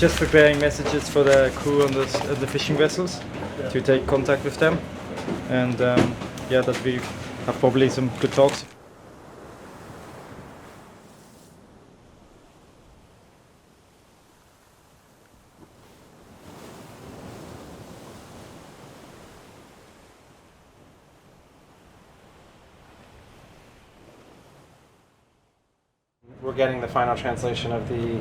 just preparing messages for the crew on the fishing vessels to take contact with them, and yeah, that we have probably some good talks. We're getting the final translation of the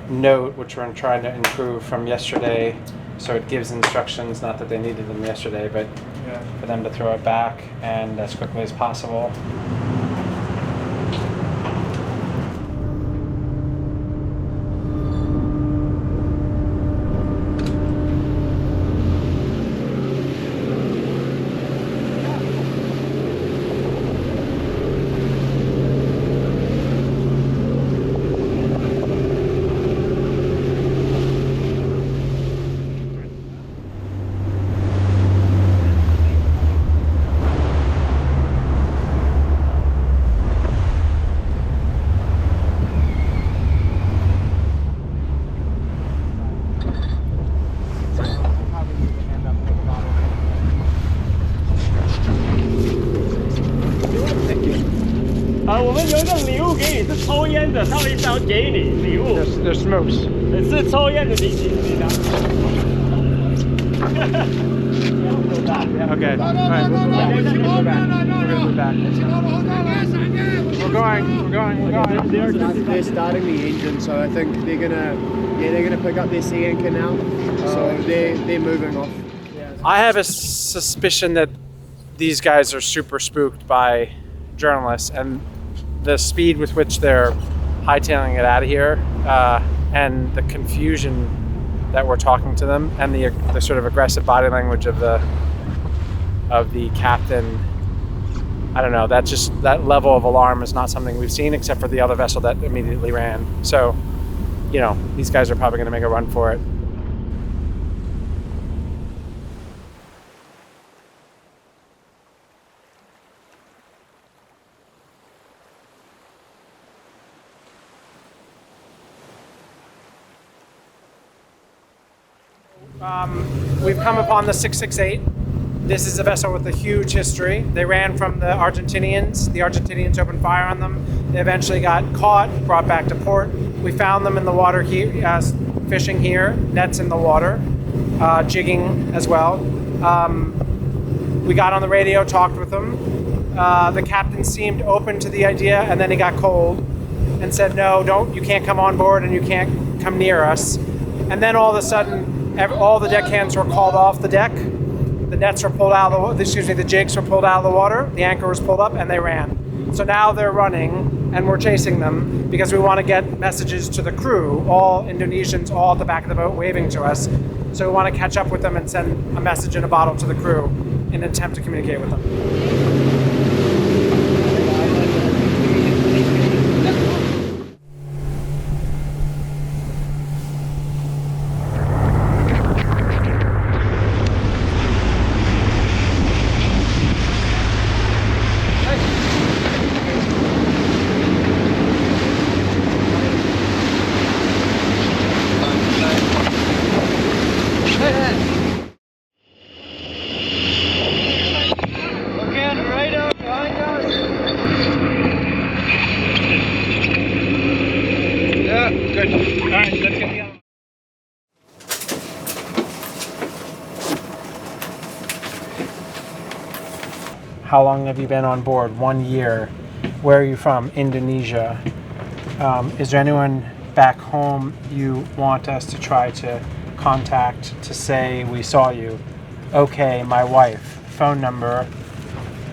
note, which we're trying to improve from yesterday. So it gives instructions, not that they needed them yesterday, but for them to throw it back and as quickly as possible. There's smokes. Okay. Alright, we'll go back. We're going. They're starting the engine, so I think they're gonna pick up their sea anchor now. So they're moving off. I have a suspicion that these guys are super spooked by journalists and the speed with which they're hightailing it out of here, and the confusion that we're talking to them, and the sort of aggressive body language of the captain. I don't know. That level of alarm is not something we've seen, except for the other vessel that immediately ran. So, you know, these guys are probably going to make a run for it. We've come upon the 668. This is a vessel with a huge history. They ran from the Argentinians. The Argentinians opened fire on them. They eventually got caught, brought back to port. We found them in the water here, fishing here, nets in the water, jigging as well. We got on the radio, talked with them. The captain seemed open to the idea, and then he got cold and said, no, you can't come on board and you can't come near us. And then all of a sudden, all the deckhands were called off the deck. The nets were pulled out of the jigs were pulled out of the water. The anchor was pulled up and they ran. So now they're running and we're chasing them because we want to get messages to the crew, all Indonesians, all at the back of the boat waving to us. So we want to catch up with them and send a message in a bottle to the crew in an attempt to communicate with them. How long have you been on board? 1 year. Where are you from? Indonesia. Is there anyone back home you want us to try to contact to say we saw you? Okay, my wife. Phone number.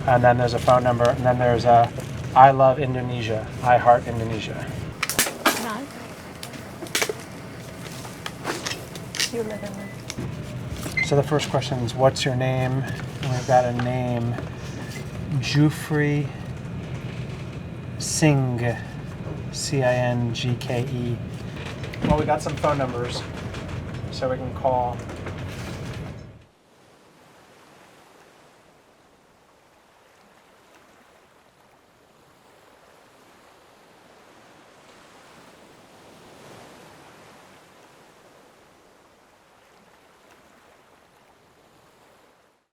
And then there's a phone number. And then there's a I love Indonesia. I heart Indonesia. No. You live in. So the first question is, what's your name? And we've got a name. Jufri Singh, Cingke. Well, we got some phone numbers, so we can call.